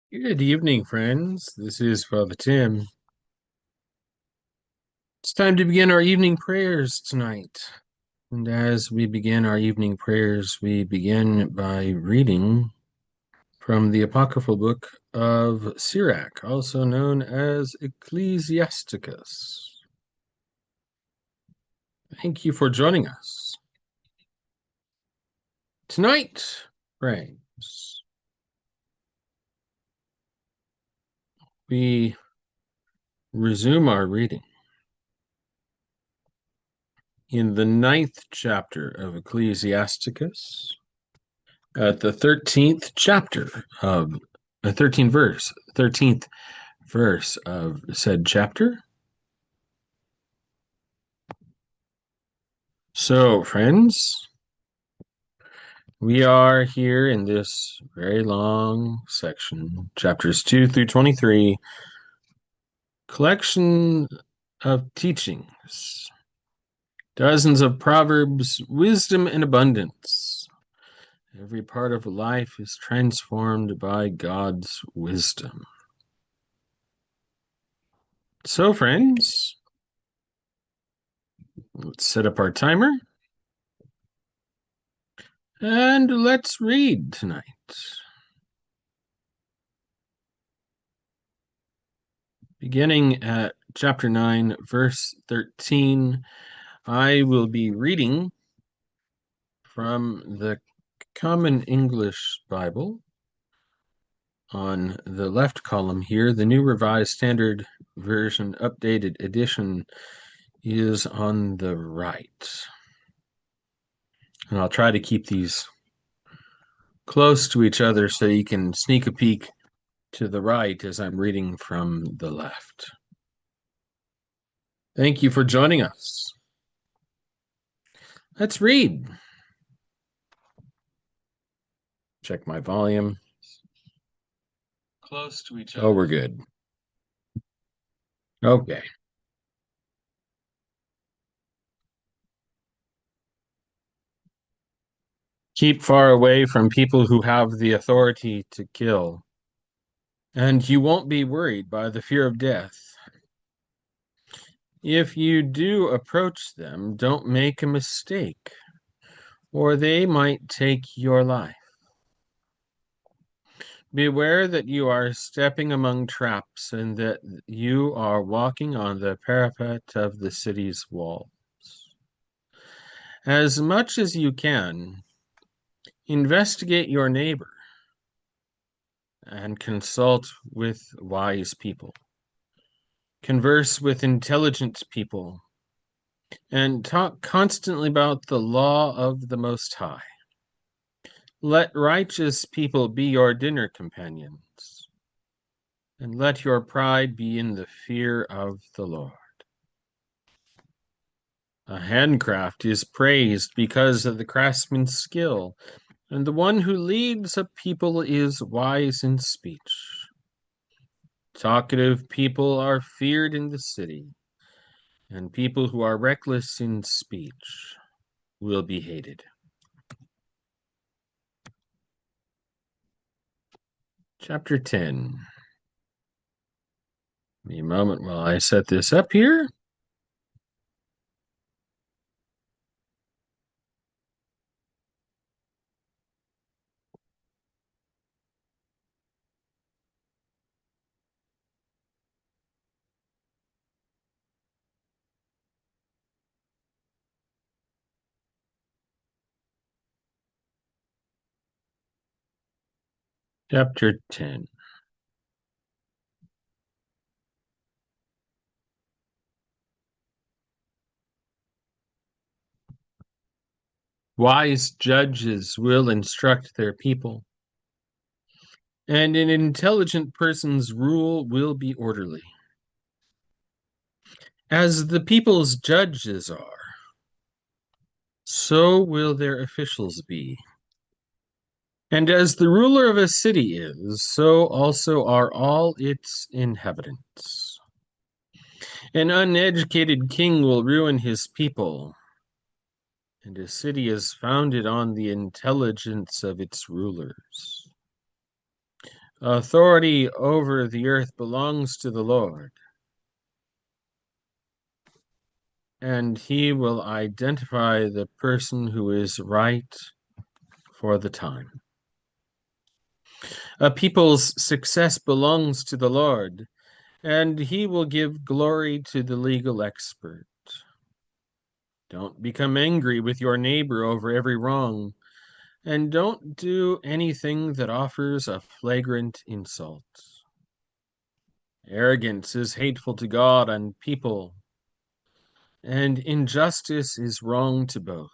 Good evening, friends. This is Father Tim. It's time to begin our evening prayers tonight. And as we begin our evening prayers, we begin by reading from the Apocryphal Book of Sirach, also known as Ecclesiasticus. Thank you for joining us. Tonight, friends, we resume our reading in the 9th chapter of Ecclesiasticus, at the 13th chapter of the 13th verse of said chapter. So, friends, we are here in this very long section, chapters 2 through 23, collection of teachings, dozens of proverbs, wisdom and abundance. Every part of life is transformed by God's wisdom. So, friends, let's set up our timer and let's read tonight. Beginning at chapter 9, verse 13, I will be reading from the Common English Bible. On the left column here, the New Revised Standard Version Updated Edition is on the right. And I'll try to keep these close to each other so you can sneak a peek to the right as I'm reading from the left. Thank you for joining us. Let's read. Check my volume. Close to each other. Oh, we're good. Okay. Keep far away from people who have the authority to kill, and you won't be worried by the fear of death. If you do approach them, don't make a mistake, or they might take your life. Beware that you are stepping among traps and that you are walking on the parapet of the city's walls. As much as you can, investigate your neighbor and consult with wise people. Converse with intelligent people and talk constantly about the law of the Most High. Let righteous people be your dinner companions, and let your pride be in the fear of the Lord. A handcraft is praised because of the craftsman's skill, and the one who leads a people is wise in speech. Talkative people are feared in the city, and people who are reckless in speech will be hated. Chapter 10. Give me a moment while I set this up here. Chapter 10. Wise judges will instruct their people, and an intelligent person's rule will be orderly. As the people's judges are, so will their officials be. And as the ruler of a city is, so also are all its inhabitants. An uneducated king will ruin his people, and a city is founded on the intelligence of its rulers. Authority over the earth belongs to the Lord, and he will identify the person who is right for the time. A people's success belongs to the Lord, and he will give glory to the legal expert. Don't become angry with your neighbor over every wrong, and don't do anything that offers a flagrant insult. Arrogance is hateful to God and people, and injustice is wrong to both.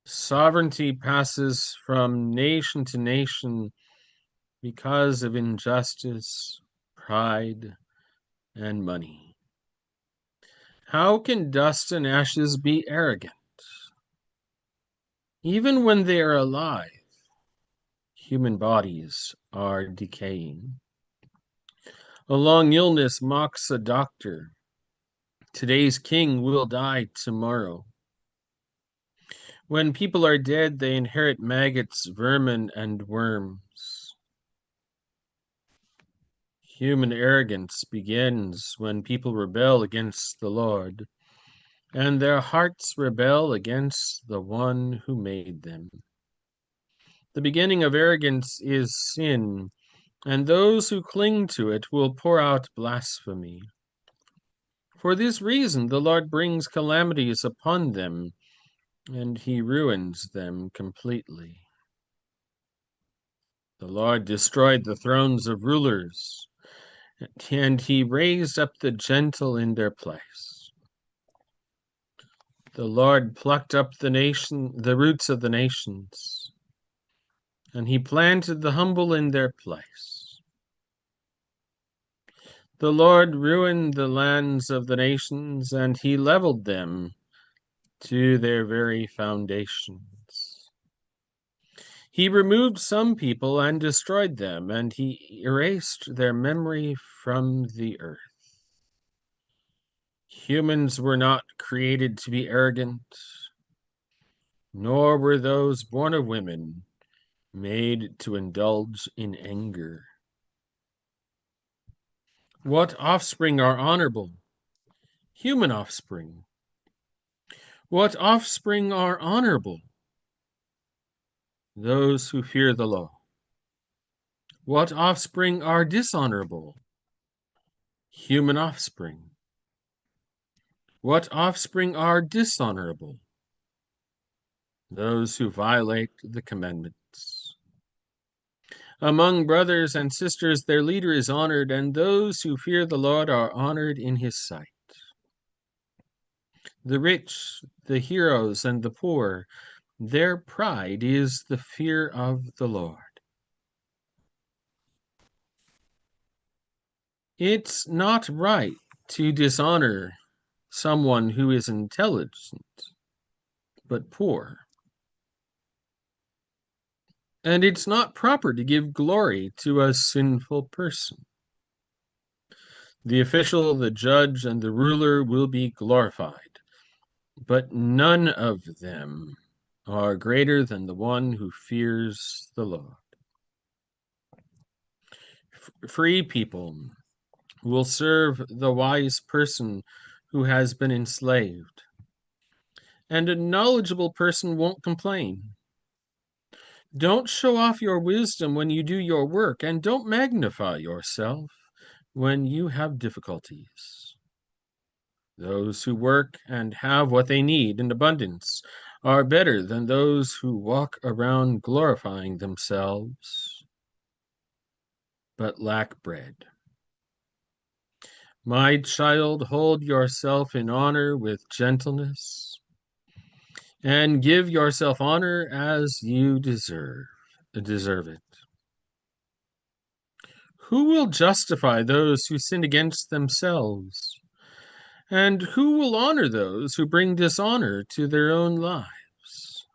Sovereignty passes from nation to nation because of injustice, pride, and money. How can dust and ashes be arrogant? Even when they are alive, human bodies are decaying. A long illness mocks a doctor. Today's king will die tomorrow. When people are dead, they inherit maggots, vermin, and worms. Human arrogance begins when people rebel against the Lord, and their hearts rebel against the one who made them. The beginning of arrogance is sin, and those who cling to it will pour out blasphemy. For this reason, the Lord brings calamities upon them, and he ruins them completely. The Lord destroyed the thrones of rulers, and he raised up the gentle in their place. The Lord plucked up the roots of the nations, and he planted the humble in their place. The Lord ruined the lands of the nations, and he leveled them to their very foundations. He removed some people and destroyed them, and he erased their memory from the earth. Humans were not created to be arrogant, nor were those born of women made to indulge in anger. What offspring are honorable? Human offspring. What offspring are honorable? Those who fear the law. What offspring are dishonorable? Human offspring. What offspring are dishonorable? Those who violate the commandments. Among brothers and sisters, their leader is honored, and those who fear the Lord are honored in his sight. The rich, the heroes, and the poor, their pride is the fear of the Lord. It's not right to dishonor someone who is intelligent but poor. And it's not proper to give glory to a sinful person. The official, the judge, and the ruler will be glorified, but none of them are greater than the one who fears the Lord. Free people will serve the wise person who has been enslaved, and a knowledgeable person won't complain. Don't show off your wisdom when you do your work, and don't magnify yourself when you have difficulties. Those who work and have what they need in abundance are better than those who walk around glorifying themselves but lack bread. My child, hold yourself in honor with gentleness, and give yourself honor as you deserve it. Who will justify those who sin against themselves? And who will honor those who bring dishonor to their own lives?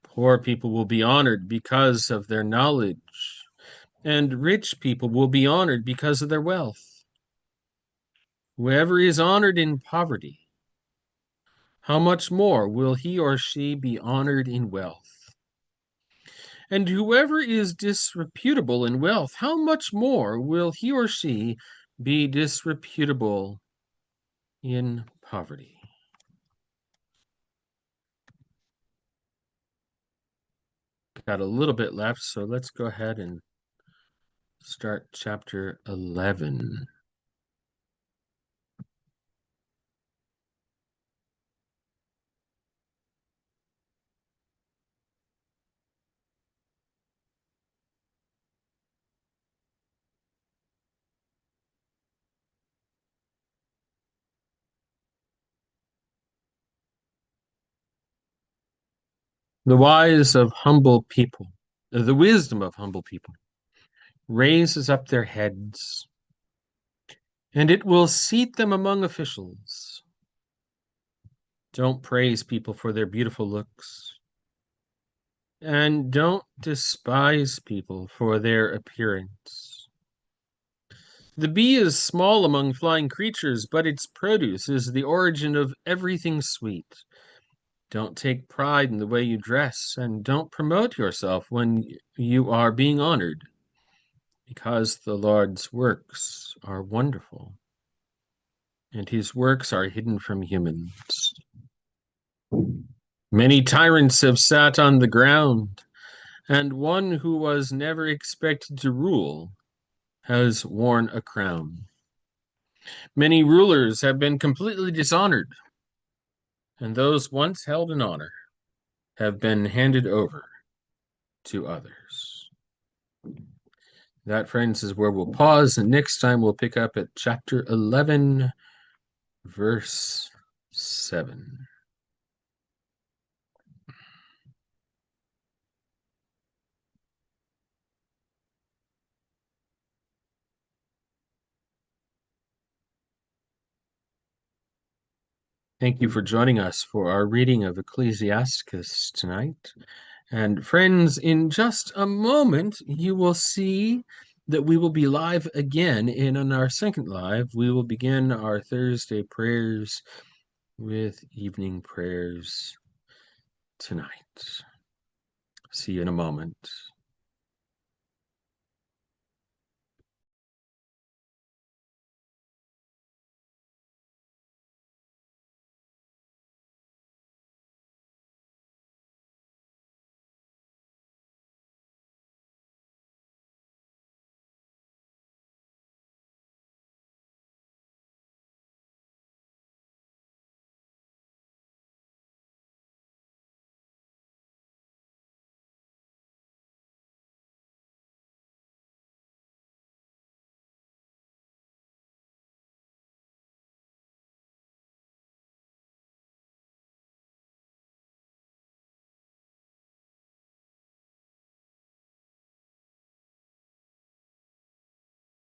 Poor people will be honored because of their knowledge, and rich people will be honored because of their wealth. Whoever is honored in poverty, how much more will he or she be honored in wealth? And whoever is disreputable in wealth, how much more will he or she be disreputable in poverty? Got a little bit left, so let's go ahead and start chapter 11. The wisdom of humble people raises up their heads, and it will seat them among officials. Don't praise people for their beautiful looks, and don't despise people for their appearance. The bee is small among flying creatures, but its produce is the origin of everything sweet. Don't take pride in the way you dress, and don't promote yourself when you are being honored, because the Lord's works are wonderful, and his works are hidden from humans. Many tyrants have sat on the ground, and one who was never expected to rule has worn a crown. Many rulers have been completely dishonored, and those once held in honor have been handed over to others. That, friends, is where we'll pause, and next time we'll pick up at chapter 11, verse 7. Thank you for joining us for our reading of Ecclesiasticus tonight. And friends, in just a moment, you will see that we will be live again. And on our second live, we will begin our Thursday prayers with evening prayers tonight. See you in a moment.